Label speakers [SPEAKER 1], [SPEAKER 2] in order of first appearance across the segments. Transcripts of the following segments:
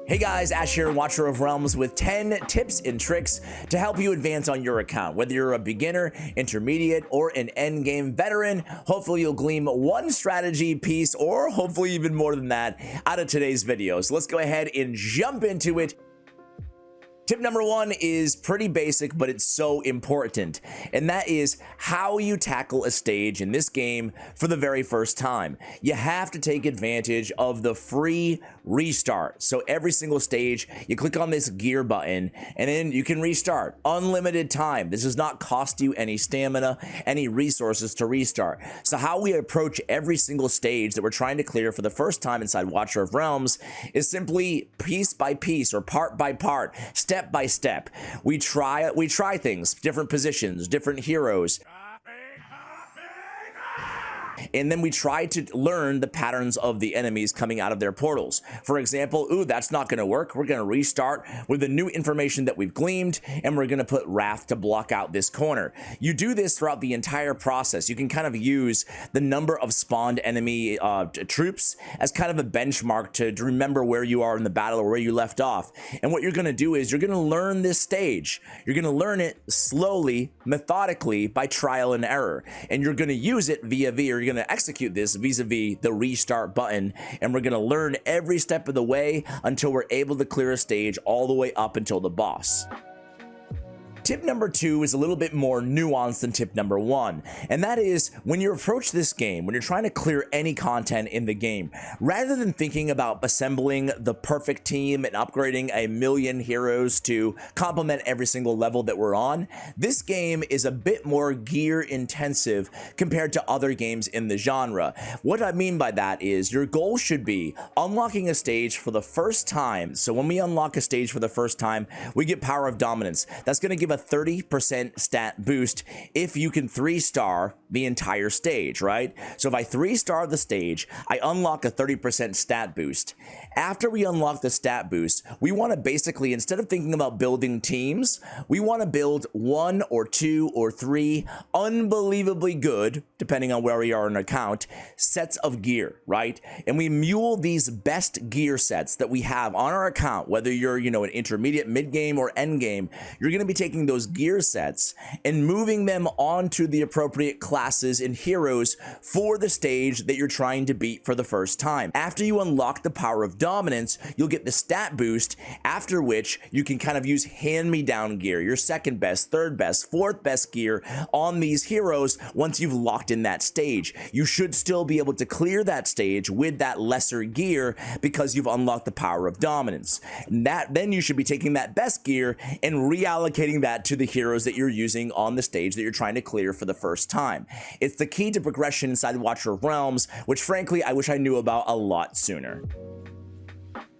[SPEAKER 1] Hey guys, Ash here, Watcher of Realms with 10 tips and tricks to help you advance on your account. Whether you're a beginner, intermediate, or an endgame veteran, hopefully you'll glean one strategy piece or hopefully even more than that out of today's video. So let's go ahead and jump into it. Tip number one is pretty basic, but it's so important, and that is how you tackle a stage in this game for the very first time. You have to take advantage of the free restart. So every single stage, you click on this gear button, and then you can restart. Unlimited time. This does not cost you any stamina, any resources to restart. So how we approach every single stage that we're trying to clear for the first time inside Watcher of Realms is simply piece by piece or part by part, step by step. We try things, different positions, different heroes. And then we try to learn the patterns of the enemies coming out of their portals. For example, ooh, that's not going to work. We're going to restart with the new information that we've gleaned, and we're going to put Wrath to block out this corner. You do this throughout the entire process. You can kind of use the number of spawned enemy troops as kind of a benchmark to remember where you are in the battle or where you left off. And what you're going to do is you're going to learn this stage. You're going to learn it slowly, methodically, by trial and error. And you're going to use it via you're going to execute this vis-a-vis the restart button, and we're going to learn every step of the way until we're able to clear a stage all the way up until the boss. Tip number two is a little bit more nuanced than tip number one, and that is when you approach this game, when you're trying to clear any content in the game, rather than thinking about assembling the perfect team and upgrading a million heroes to complement every single level that we're on, this game is a bit more gear intensive compared to other games in the genre. What I mean by that is your goal should be unlocking a stage for the first time. So when we unlock a stage for the first time, we get Power of Dominance. That's going to give a 30% stat boost if you can 3-star the entire stage, right? So if I 3-star the stage, I unlock a 30% stat boost. After we unlock the stat boost, we want to basically, instead of thinking about building teams, we want to build 1 or 2 or 3 unbelievably good, depending on where we are in an account, sets of gear, right? And we mule these best gear sets that we have on our account, whether you're, an intermediate, mid-game, or end-game, you're going to be taking those gear sets and moving them onto the appropriate classes and heroes for the stage that you're trying to beat for the first time. After you unlock the Power of Dominance, you'll get the stat boost, after which you can kind of use hand-me-down gear, your second best, third best, fourth best gear on these heroes once you've locked in that stage. You should still be able to clear that stage with that lesser gear because you've unlocked the Power of Dominance. Then you should be taking that best gear and reallocating that to the heroes that you're using on the stage that you're trying to clear for the first time. It's the key to progression inside Watcher of Realms, which frankly I wish I knew about a lot sooner.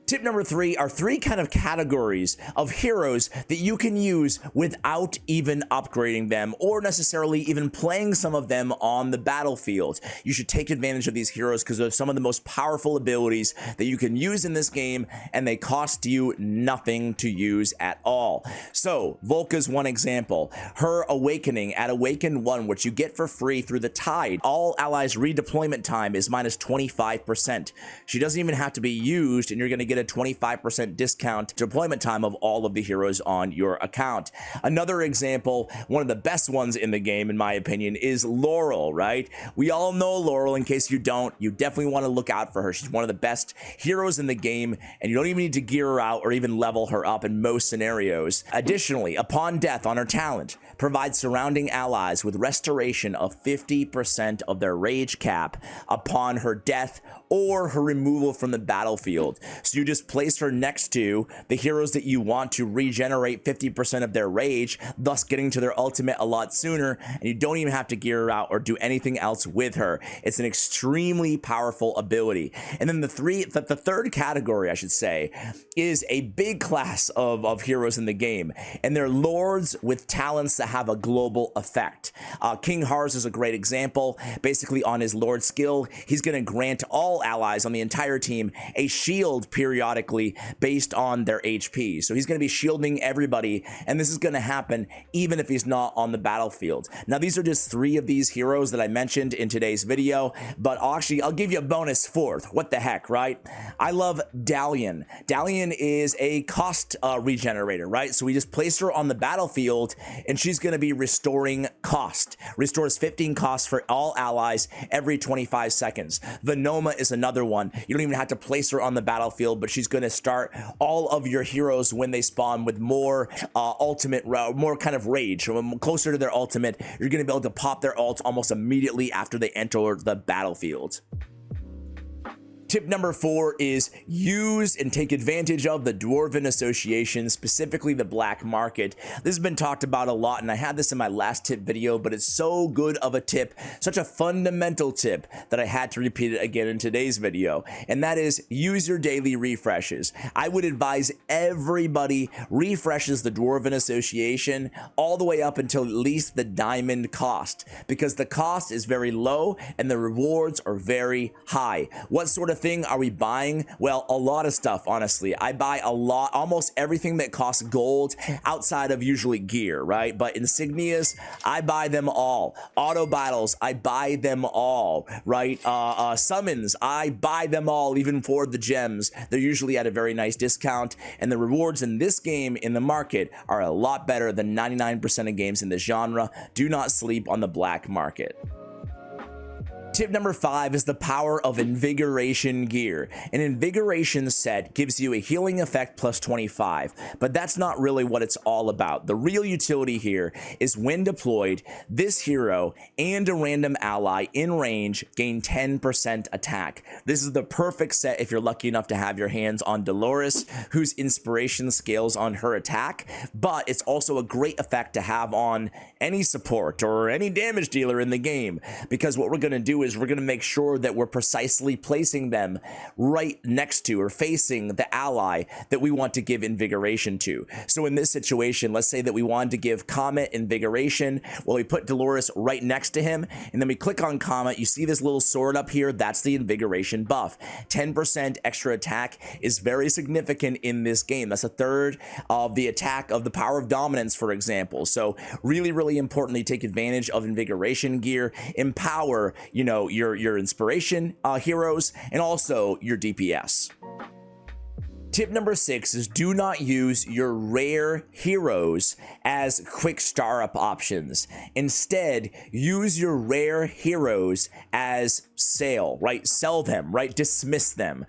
[SPEAKER 1] Tip number three are 3 kind of categories of heroes that you can use without even upgrading them or necessarily even playing some of them on the battlefield. You should take advantage of these heroes because they're some of the most powerful abilities that you can use in this game, and they cost you nothing to use at all. So Volka's one example. Her Awakening at Awaken 1, which you get for free through the Tide. All allies redeployment time is minus 25%. She doesn't even have to be used, and you're going to get a 25% discount deployment time of all of the heroes on your account. Another example, one of the best ones in the game in my opinion, is Laurel, right? We all know Laurel. In case you don't, you definitely want to look out for her. She's one of the best heroes in the game, and you don't even need to gear her out or even level her up in most scenarios. Additionally, upon death on her talent, provides surrounding allies with restoration of 50% of their rage cap upon her death or her removal from the battlefield. So you just place her next to the heroes that you want to regenerate 50% of their rage, thus getting to their ultimate a lot sooner, and you don't even have to gear her out or do anything else with her. It's an extremely powerful ability. And then the third category, I should say, is a big class of heroes in the game, and they're lords with talents that have a global effect. King Harz is a great example. Basically, on his lord skill, he's going to grant all allies on the entire team a shield period periodically based on their HP. So he's going to be shielding everybody, and this is going to happen even if he's not on the battlefield. Now, these are just 3 of these heroes that I mentioned in today's video, but I'll give you a bonus 4th. What the heck, right? I love Dalian. Dalian is a cost regenerator, right? So we just place her on the battlefield, and she's going to be restoring cost. Restores 15 cost for all allies every 25 seconds. Venoma is another one. You don't even have to place her on the battlefield, but she's going to start all of your heroes when they spawn with more more kind of rage. Closer to their ultimate, you're going to be able to pop their ult almost immediately after they enter the battlefield. Tip number 4 is use and take advantage of the Dwarven Association, specifically the black market. This has been talked about a lot, and I had this in my last tip video, but it's so good of a tip, such a fundamental tip, that I had to repeat it again in today's video, and that is use your daily refreshes. I would advise everybody refreshes the Dwarven Association all the way up until at least the diamond cost, because the cost is very low and the rewards are very high. What sort of thing are we buying? Well, a lot of stuff, honestly. I buy almost everything that costs gold outside of usually gear, right? But insignias, I buy them all. Auto battles, I buy them all, right? Summons, I buy them all, even for the gems. They're usually at a very nice discount, and the rewards in this game in the market are a lot better than 99% of games in this genre. Do not sleep on the black market. Tip number 5 is the power of Invigoration gear. An Invigoration set gives you a healing effect plus 25, but that's not really what it's all about. The real utility here is when deployed, this hero and a random ally in range gain 10% attack. This is the perfect set if you're lucky enough to have your hands on Dolores, whose inspiration scales on her attack, but it's also a great effect to have on any support or any damage dealer in the game, because what we're going to do is we're going to make sure that we're precisely placing them right next to or facing the ally that we want to give Invigoration to. So in this situation, let's say that we wanted to give Comet Invigoration. Well, we put Dolores right next to him, and then we click on Comet. You see this little sword up here? That's the Invigoration buff. 10% extra attack is very significant in this game. That's a third of the attack of the Power of Dominance, for example. So really, really importantly, take advantage of Invigoration gear. Empower, your inspiration heroes, and also your DPS. Tip number 6 is do not use your rare heroes as quick startup options. Instead, use your rare heroes as sale, right? Sell them, right? Dismiss them.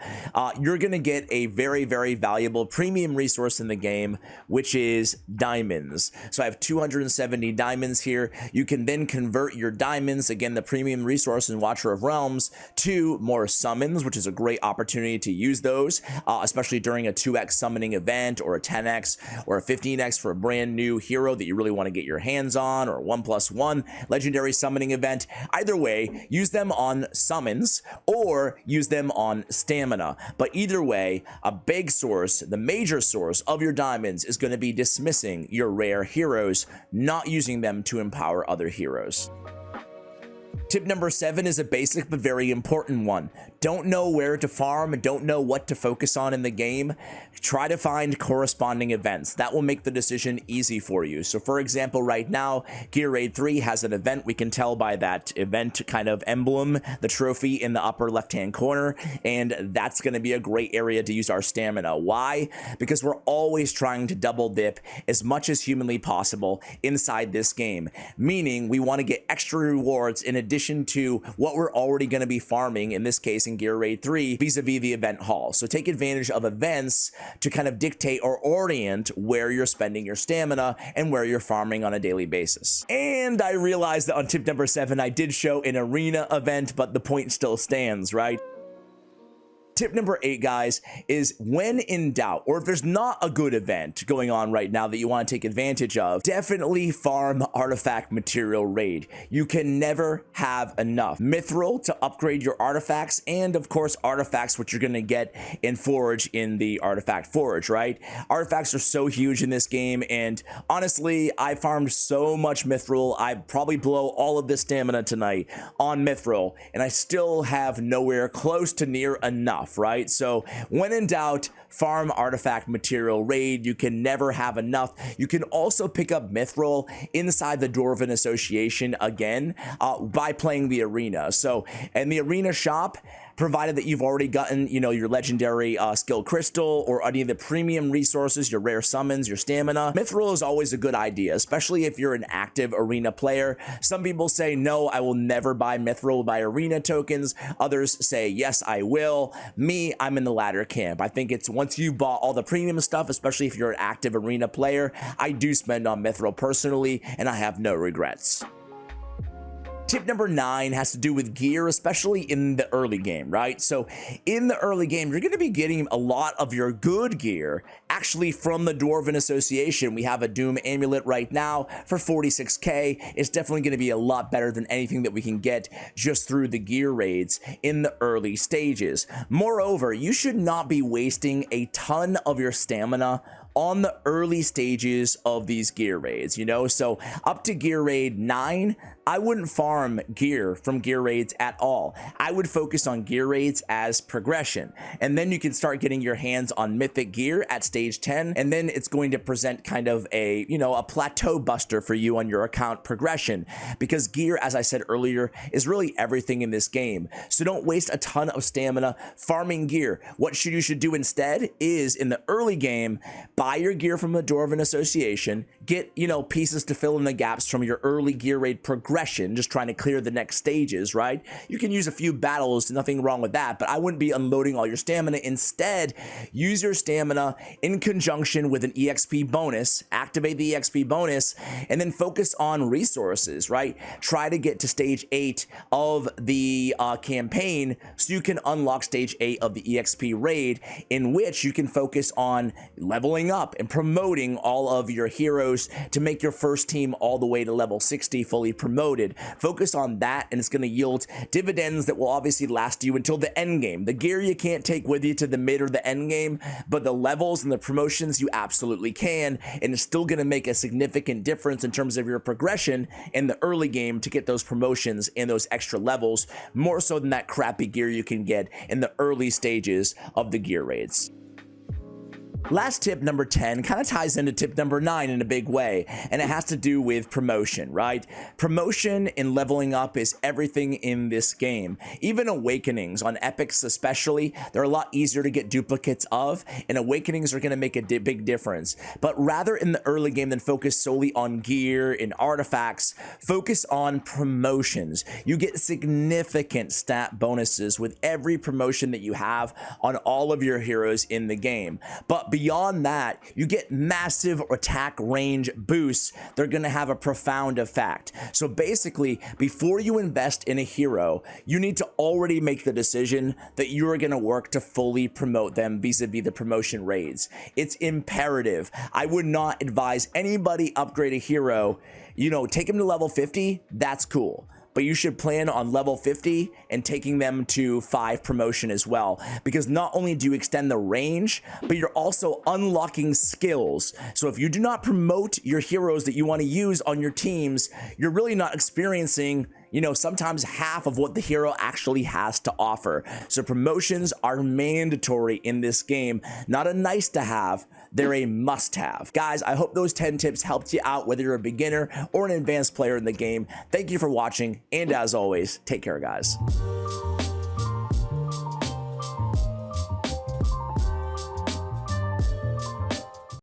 [SPEAKER 1] You're going to get a very, very valuable premium resource in the game, which is diamonds. So I have 270 diamonds here. You can then convert your diamonds, again, the premium resource in Watcher of Realms, to more summons, which is a great opportunity to use those, especially during a 2x summoning event, or a 10x or a 15x for a brand new hero that you really want to get your hands on, or a 1+1 legendary summoning event. Either way, use them on summons or use them on stamina. But either way, a big source, the major source of your diamonds, is going to be dismissing your rare heroes, not using them to empower other heroes. Tip number 7 is a basic but very important one. Don't know where to farm, don't know what to focus on in the game, try to find corresponding events. That will make the decision easy for you. So for example, right now, Gear Raid 3 has an event. We can tell by that event kind of emblem, the trophy in the upper left-hand corner, and that's going to be a great area to use our stamina. Why? Because we're always trying to double dip as much as humanly possible inside this game, meaning we want to get extra rewards in addition to what we're already going to be farming, in this case in Gear Raid 3, vis-a-vis the event hall. So take advantage of events to kind of dictate or orient where you're spending your stamina and where you're farming on a daily basis. And I realized that on tip number 7, I did show an arena event, but the point still stands, right? Tip number 8, guys, is when in doubt, or if there's not a good event going on right now that you want to take advantage of, definitely farm Artifact Material Raid. You can never have enough. Mithril to upgrade your artifacts, and of course artifacts which you're going to get in Forge in the Artifact Forge, right? Artifacts are so huge in this game, and honestly, I farmed so much Mithril, I probably blow all of this stamina tonight on Mithril, and I still have nowhere close to near enough enough, right? So when in doubt, farm artifact material raid. You can never have enough. You can also pick up Mithril inside the Dwarven Association again by playing the arena. So in the arena shop, provided that you've already gotten, you know, your legendary skill crystal or any of the premium resources, your rare summons, your stamina, Mithril is always a good idea, especially if you're an active arena player. Some people say, no, I will never buy Mithril by arena tokens. Others say, yes, I will. Me, I'm in the latter camp. I think it's once you bought all the premium stuff, especially if you're an active arena player, I do spend on Mithril personally, and I have no regrets. Tip number 9 has to do with gear, especially in the early game, right? So in the early game, you're going to be getting a lot of your good gear actually from the Dwarven Association. We have a Doom Amulet right now for 46k. It's definitely going to be a lot better than anything that we can get just through the gear raids in the early stages. Moreover, you should not be wasting a ton of your stamina on the early stages of these gear raids, you know? So up to gear raid 9, I wouldn't farm gear from gear raids at all. I would focus on gear raids as progression. And then you can start getting your hands on mythic gear at stage 10. And then it's going to present kind of a, you know, a plateau buster for you on your account progression, because gear, as I said earlier, is really everything in this game. So don't waste a ton of stamina farming gear. What you should do instead is in the early game, buy your gear from the Dwarven Association, get, you know, pieces to fill in the gaps from your early gear raid progression, just trying to clear the next stages, right? You can use a few battles, nothing wrong with that, but I wouldn't be unloading all your stamina. Instead, use your stamina in conjunction with an EXP bonus, activate the EXP bonus, and then focus on resources, right? Try to get to stage 8 of the campaign so you can unlock stage 8 of the EXP raid, in which you can focus on leveling up and promoting all of your heroes to make your first team all the way to level 60 fully promoted. Focus on that, and it's going to yield dividends that will obviously last you until the end game. The gear you can't take with you to the mid or the end game, but the levels and the promotions you absolutely can, and it's still going to make a significant difference in terms of your progression in the early game to get those promotions and those extra levels, more so than that crappy gear you can get in the early stages of the gear raids. Last tip, number 10, kind of ties into tip number 9 in a big way, and it has to do with promotion, right? Promotion and leveling up is everything in this game. Even Awakenings, on Epics especially, they're a lot easier to get duplicates of, and Awakenings are going to make a big difference. But rather in the early game than focus solely on gear and artifacts, focus on promotions. You get significant stat bonuses with every promotion that you have on all of your heroes in the game. But beyond that, you get massive attack range boosts. They're going to have a profound effect. So basically, before you invest in a hero, you need to already make the decision that you are going to work to fully promote them vis-a-vis the promotion raids. It's imperative. I would not advise anybody upgrade a hero. You know, take him to level 50, that's cool. But you should plan on level 50 and taking them to 5 promotion as well, because not only do you extend the range, but you're also unlocking skills. So if you do not promote your heroes that you want to use on your teams, you're really not experiencing, you know, sometimes half of what the hero actually has to offer. So promotions are mandatory in this game, not a nice to have, they're a must have. Guys, I hope those 10 tips helped you out, whether you're a beginner or an advanced player in the game. Thank you for watching, and as always, take care, guys.